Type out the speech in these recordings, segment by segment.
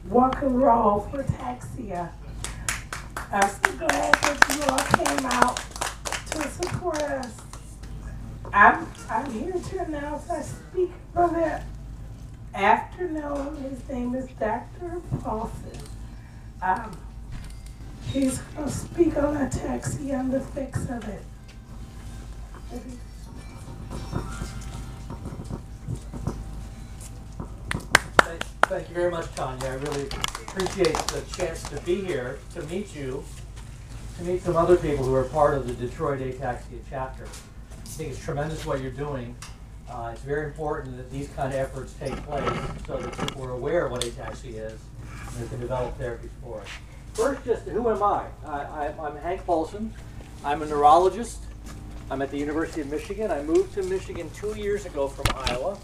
walk and roll for ataxia. I'm so glad that you all came out to support us. I'm here to announce our speaker for the afternoon. His name is Dr. Paulson. Um, he's going to speak on ataxia and the fix of it. Thank you very much, Tanya. I really appreciate the chance to be here, to meet you, to meet some other people who are part of the Detroit Ataxia chapter. I think it's tremendous what you're doing. It's very important that these kind of efforts take place so that people are aware of what ataxia is and they can develop therapies for it. First, just who am I? I'm Hank Paulson. I'm a neurologist. I'm at the University of Michigan. I moved to Michigan 2 years ago from Iowa,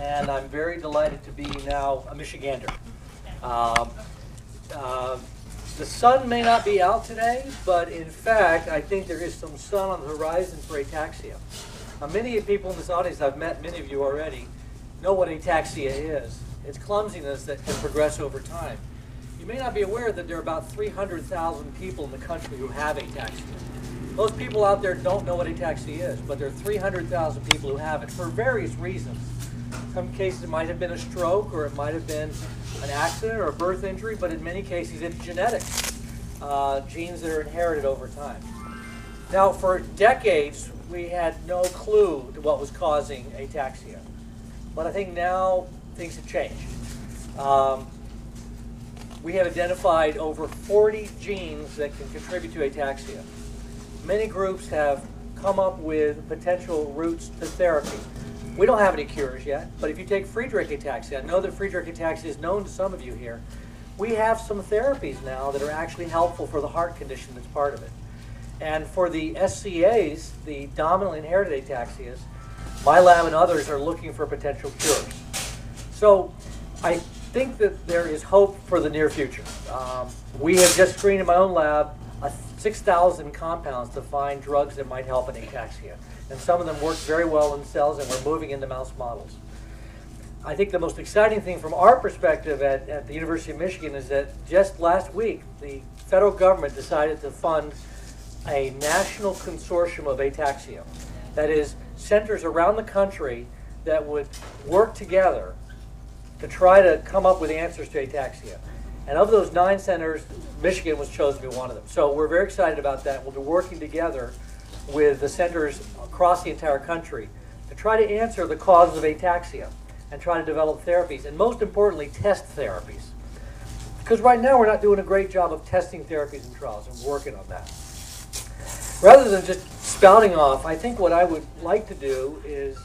and I'm very delighted to be now a Michigander. The sun may not be out today, but in fact, I think there is some sun on the horizon for ataxia. Now, many people in this audience, I've met many of you already, know what ataxia is. It's clumsiness that can progress over time. You may not be aware that there are about 300,000 people in the country who have ataxia. Most people out there don't know what ataxia is, but there are 300,000 people who have it for various reasons. In some cases it might have been a stroke, or it might have been an accident or a birth injury, but in many cases it's genetic, genes that are inherited over time. Now, for decades we had no clue to what was causing ataxia, but I think now things have changed. We have identified over 40 genes that can contribute to ataxia. Many groups have come up with potential routes to therapy. We don't have any cures yet, but if you take Friedreich ataxia, I know that Friedreich ataxia is known to some of you here. We have some therapies now that are actually helpful for the heart condition that's part of it. And for the SCAs, the dominantly inherited ataxias, my lab and others are looking for potential cures. So I think that there is hope for the near future. We have just screened in my own lab 6,000 compounds to find drugs that might help in ataxia. And some of them work very well in cells, and we're moving into mouse models. I think the most exciting thing from our perspective at the University of Michigan is that just last week, the federal government decided to fund a national consortium of ataxia. That is, centers around the country that would work together to try to come up with answers to ataxia. And of those 9 centers, Michigan was chosen to be one of them. So we're very excited about that. We'll be working together with the centers across the entire country to try to answer the causes of ataxia and try to develop therapies, and most importantly, test therapies. Because right now we're not doing a great job of testing therapies and trials, and we're working on that. Rather than just spouting off, I think what I would like to do is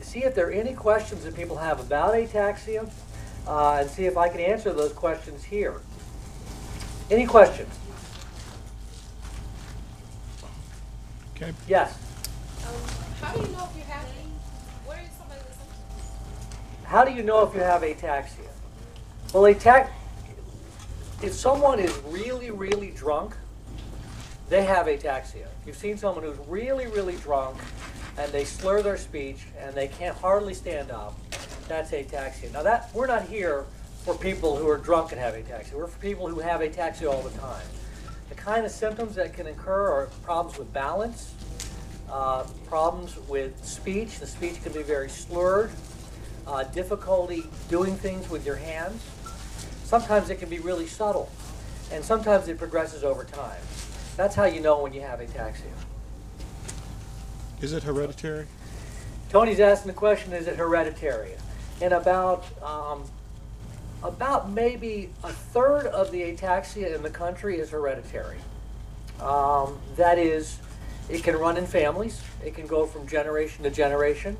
see if there are any questions that people have about ataxia, and see if I can answer those questions here. Any questions? Okay. Yes. How do you know if you have it? What are some of the symptoms? How do you know if you have ataxia? Well, if someone is really, really drunk, they have ataxia. If you've seen someone who's really, really drunk and they slur their speech and they can't hardly stand up, that's ataxia. Now we're not here for people who are drunk and have ataxia. We're for people who have ataxia all the time. The kind of symptoms that can occur are problems with balance, problems with speech. The speech can be very slurred, difficulty doing things with your hands. Sometimes it can be really subtle, and sometimes it progresses over time. That's how you know when you have ataxia. Is it hereditary? Tony's asking the question, is it hereditary? And about maybe a third of the ataxia in the country is hereditary. That is, it can run in families. It can go from generation to generation.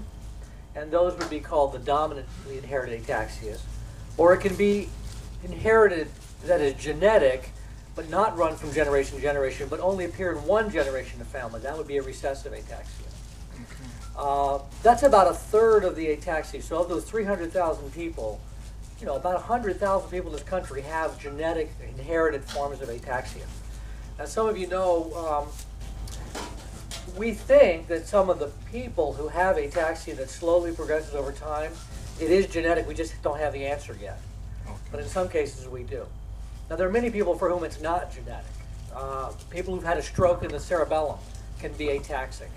And those would be called the dominantly inherited ataxias. Or it can be inherited, that is genetic, but not run from generation to generation, but only appear in one generation of family. That would be a recessive ataxia. That's about a third of the ataxia. So of those 300,000 people, about 100,000 people in this country have genetic inherited forms of ataxia. As some of you know, we think that some of the people who have ataxia that slowly progresses over time, it is genetic. We just don't have the answer yet. but in some cases we do. Now, there are many people for whom it's not genetic. People who've had a stroke in the cerebellum can be ataxic.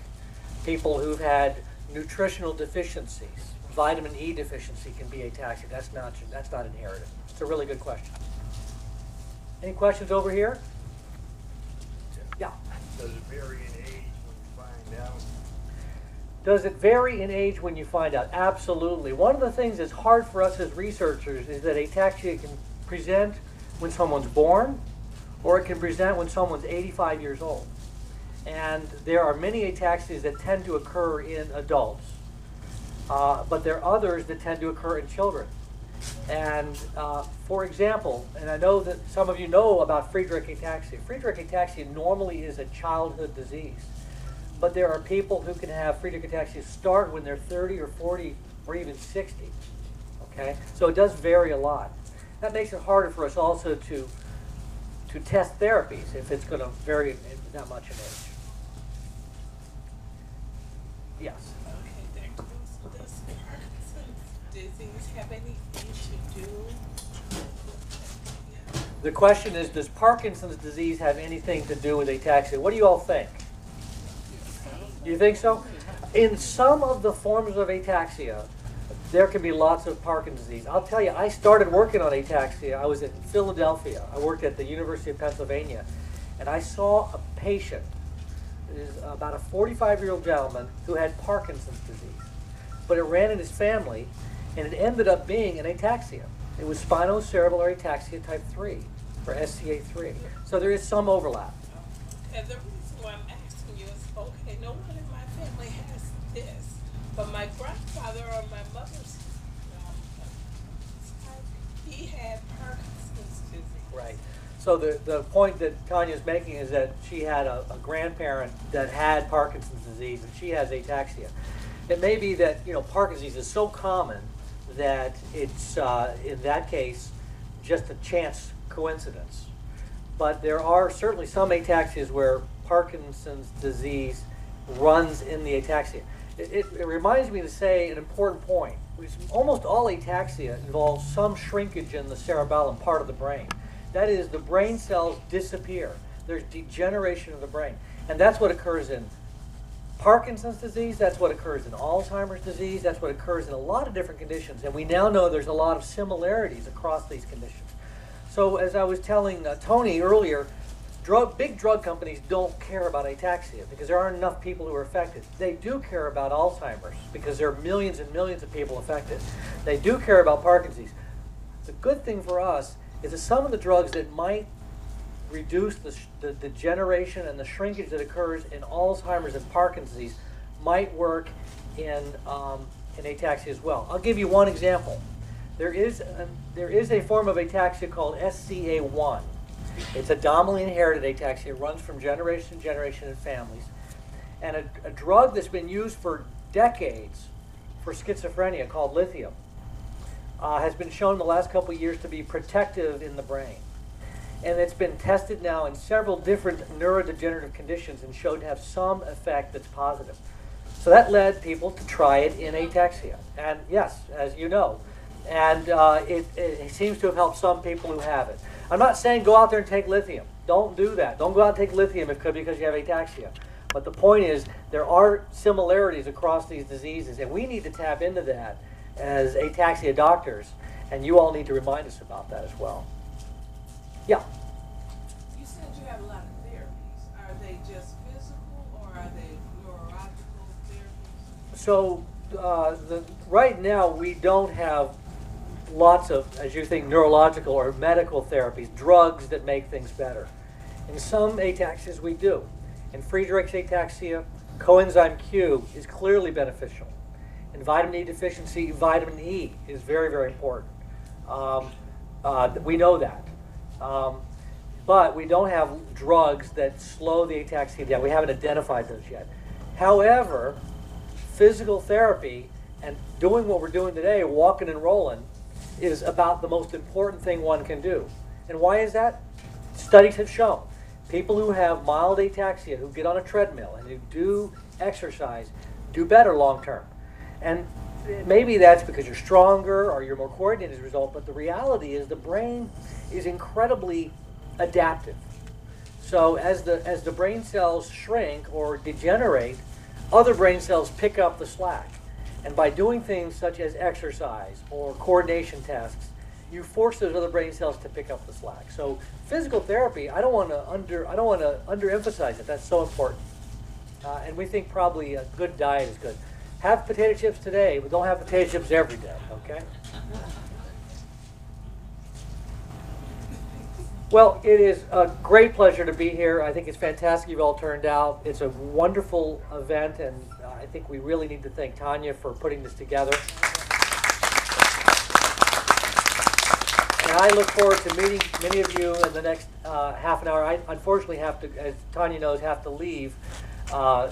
People who've had nutritional deficiencies, vitamin E deficiency can be ataxic. That's not inherited. It's a really good question. Any questions over here? Yeah. Does it vary in age when you find out? Does it vary in age when you find out? Absolutely. One of the things that's hard for us as researchers is that ataxia can present when someone's born, or it can present when someone's 85 years old. And there are many ataxias that tend to occur in adults, but there are others that tend to occur in children. And for example, and I know that some of you know about Friedreich ataxia. Friedreich ataxia normally is a childhood disease, but there are people who can have Friedreich ataxia start when they're 30 or 40 or even 60. Okay, so it does vary a lot. That makes it harder for us also to test therapies if it's going to vary that much in age. Yes. Okay, does Parkinson's disease have anything to do? The question is, does Parkinson's disease have anything to do with ataxia? What do you all think? Do you think so? In some of the forms of ataxia, there can be lots of Parkinson's disease. I'll tell you, I started working on ataxia. I was in Philadelphia. I worked at the University of Pennsylvania, and I saw a patient, about a 45-year-old gentleman who had Parkinson's disease. But it ran in his family, and it ended up being an ataxia. It was spinocerebellar ataxia type 3, or SCA3. So there is some overlap. And the reason why I'm asking you is, okay, no one in my family has this, but my grandfather on my mother's side, he had Parkinson's disease. Right. So the point that Tanya's making is that she had a grandparent that had Parkinson's disease, and she has ataxia. It may be that Parkinson's disease is so common that it's in that case just a chance coincidence. But there are certainly some ataxias where Parkinson's disease runs in the ataxia. It reminds me to say an important point, which almost all ataxia involves some shrinkage in the cerebellum, part of the brain. That is, the brain cells disappear. There's degeneration of the brain. And that's what occurs in Parkinson's disease, that's what occurs in Alzheimer's disease, that's what occurs in a lot of different conditions. And we now know there's a lot of similarities across these conditions. So as I was telling Tony earlier, big drug companies don't care about ataxia because there aren't enough people who are affected. They do care about Alzheimer's because there are millions and millions of people affected. They do care about Parkinson's. The good thing for us is that some of the drugs that might reduce the degeneration and the shrinkage that occurs in Alzheimer's and Parkinson's disease might work in ataxia as well. I'll give you one example. There is a form of ataxia called SCA1. It's a dominantly inherited ataxia. It runs from generation to generation in families. And a drug that's been used for decades for schizophrenia called lithium has been shown in the last couple of years to be protective in the brain. And it's been tested now in several different neurodegenerative conditions and showed to have some effect that's positive. So that led people to try it in ataxia. And yes, as you know, and it seems to have helped some people who have it. I'm not saying go out there and take lithium. Don't do that. Don't go out and take lithium because you have ataxia. But the point is, there are similarities across these diseases, and we need to tap into that as ataxia doctors, and you all need to remind us about that as well. Yeah? You said you have a lot of therapies. Are they just physical or are they neurological therapies? So right now we don't have lots of, as you think, neurological or medical therapies, drugs that make things better. In some ataxias we do. In Friedreich's ataxia, coenzyme Q is clearly beneficial. In vitamin E deficiency, vitamin E is very, very important. We know that. But we don't have drugs that slow the ataxia down. We haven't identified those yet. However, physical therapy and doing what we're doing today, walking and rolling, is about the most important thing one can do. And why is that? Studies have shown people who have mild ataxia, who get on a treadmill and who do exercise, do better long term. And maybe that's because you're stronger or you're more coordinated as a result, but the reality is the brain is incredibly adaptive. So as the brain cells shrink or degenerate, other brain cells pick up the slack. And by doing things such as exercise or coordination tasks, you force those other brain cells to pick up the slack. So physical therapy, I don't want to underemphasize it. That's so important. And we think probably a good diet is good. Have potato chips today, but don't have potato chips every day, okay? Well, it is a great pleasure to be here. I think it's fantastic you've all turned out. It's a wonderful event, and I think we really need to thank Tanya for putting this together. And I look forward to meeting many of you in the next half an hour. I unfortunately have to, as Tanya knows, have to leave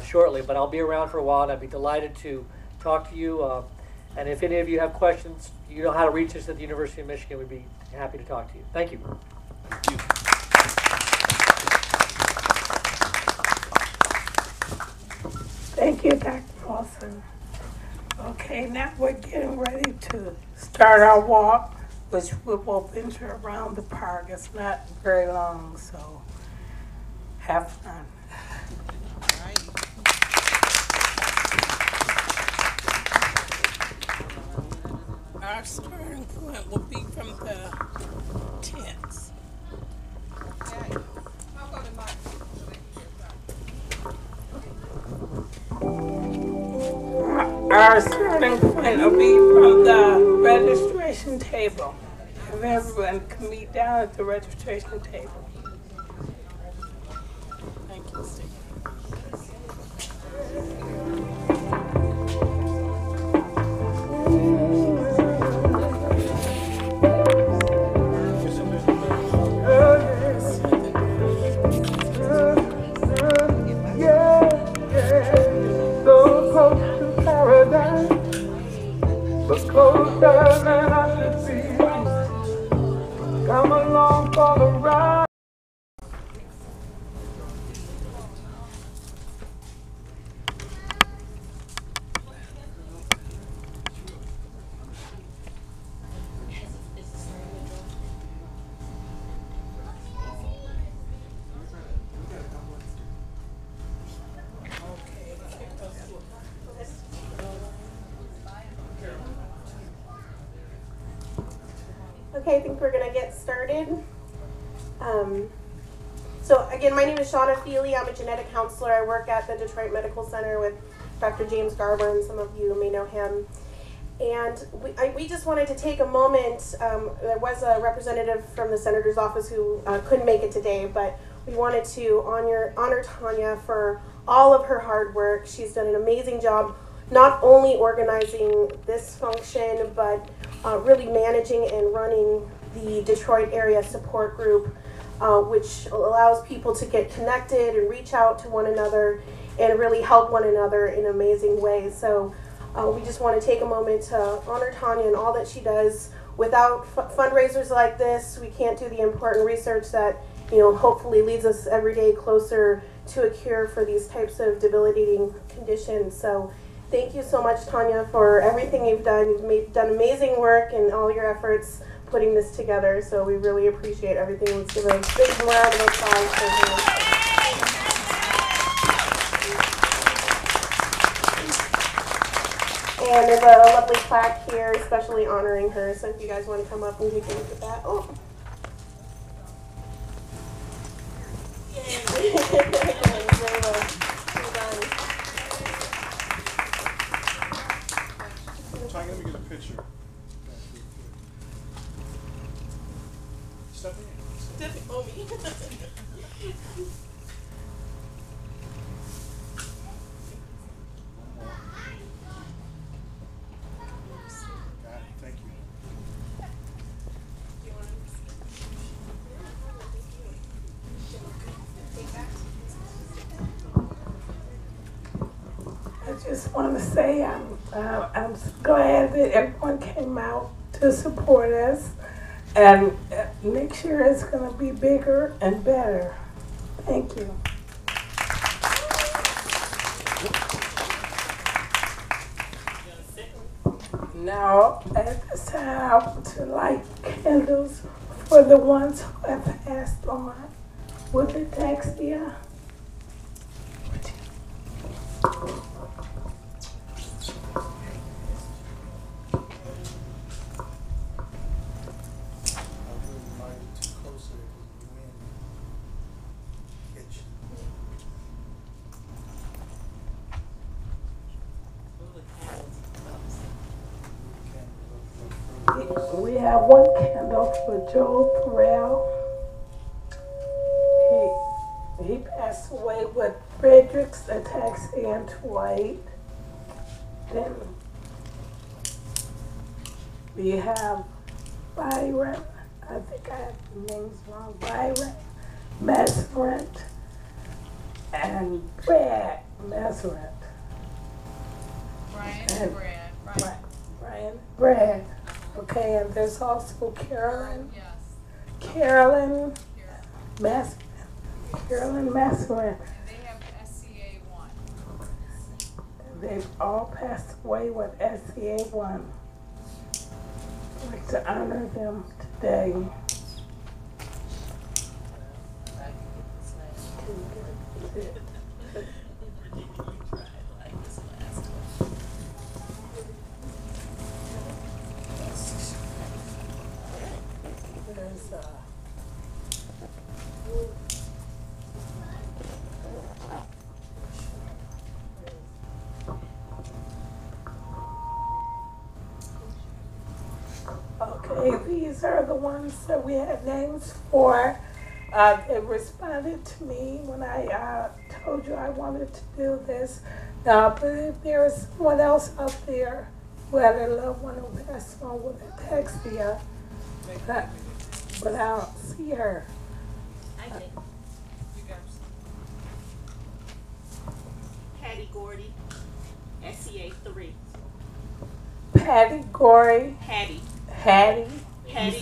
shortly, but I'll be around for a while, and I'd be delighted to talk to you. And if any of you have questions, you know how to reach us at the University of Michigan. We'd be happy to talk to you. Thank you. Thank you, Dr. Lawson. Okay, now we're getting ready to start our walk, which we will venture around the park. It's not very long, so have fun. Our starting point will be from the tents. Okay. I'll go to Mark. Our starting point will be from the registration table. If everyone can meet down at the registration table. Thank you, Steve. But closer than I should be. Come along for the ride. Okay, I think we're going to get started. So again, my name is Shauna Feely. I'm a genetic counselor. I work at the Detroit Medical Center with Dr. James Garber, and some of you may know him. And we just wanted to take a moment. There was a representative from the senator's office who couldn't make it today, but we wanted to honor Tanya for all of her hard work. She's done an amazing job, not only organizing this function, but really managing and running the Detroit area support group, which allows people to get connected and reach out to one another and really help one another in amazing ways. So we just want to take a moment to honor Tanya and all that she does. Without fundraisers like this, we can't do the important research that, hopefully leads us every day closer to a cure for these types of debilitating conditions. So thank you so much, Tanya, for everything you've done. You've done amazing work and all your efforts putting this together. So we really appreciate everything. Let's give a big round of applause for her. And there's a lovely plaque here, especially honoring her. So if you guys want to come up and take a look at that. Oh. Yay. Very well. Well done. Tanya, let me get a picture. Stephanie? Stephanie, oh, me. Thank you. I just want to say I'm glad that everyone came out to support us, and next year it's going to be bigger and better. Thank you. Now, at this time, I want to light candles for the ones who have passed on with ataxia. We have one candle for Joe Perel. He passed away with Friedreich's ataxia and Dwight. Then we have Byron, I think I have the names wrong, Byron Messerant and Brad Messerant. Brian And and Brad. Right. Brian, Brad. Okay, and there's also Carolyn, Yes. Carolyn Here. Messerant. Carolyn Messerant. And they have SCA 1. They've all passed away with SCA1. I'd like to honor them today. There's okay, these are the ones that we had names for. They responded to me when I told you I wanted to do this. But if there is someone else out there who had a loved one who passed on with ataxia, but I don't see her. I did. You guys. Patty Gordy, SCA 3. Patty Gorey, Hattie Hattie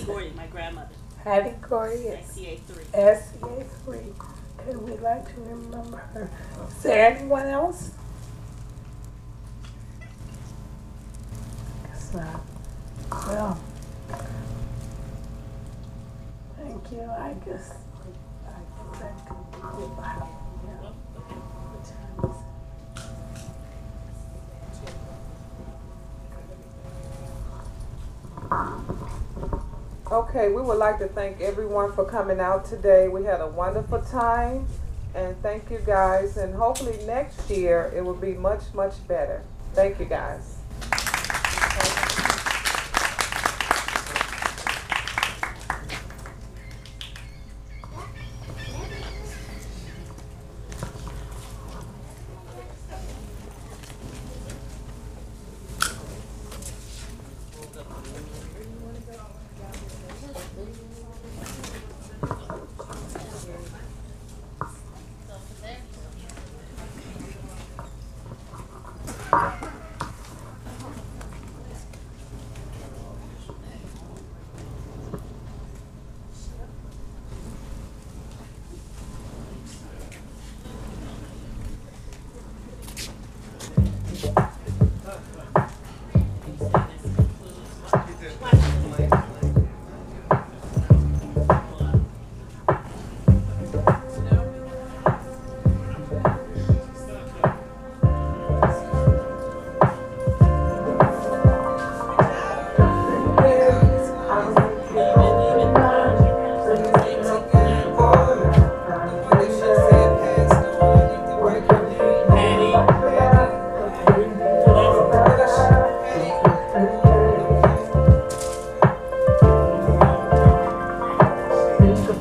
Gordy, my grandmother, Hattie Gorey, SCA 3. SCA 3. Okay, we'd like to remember her. Is there anyone else? Guess not. Well, thank you. I guess that could be about. Yeah. What time is it? Okay, we would like to thank everyone for coming out today. We had a wonderful time, and thank you guys. And hopefully next year it will be much, much better. Thank you guys.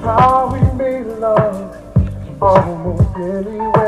How we made love almost anywhere.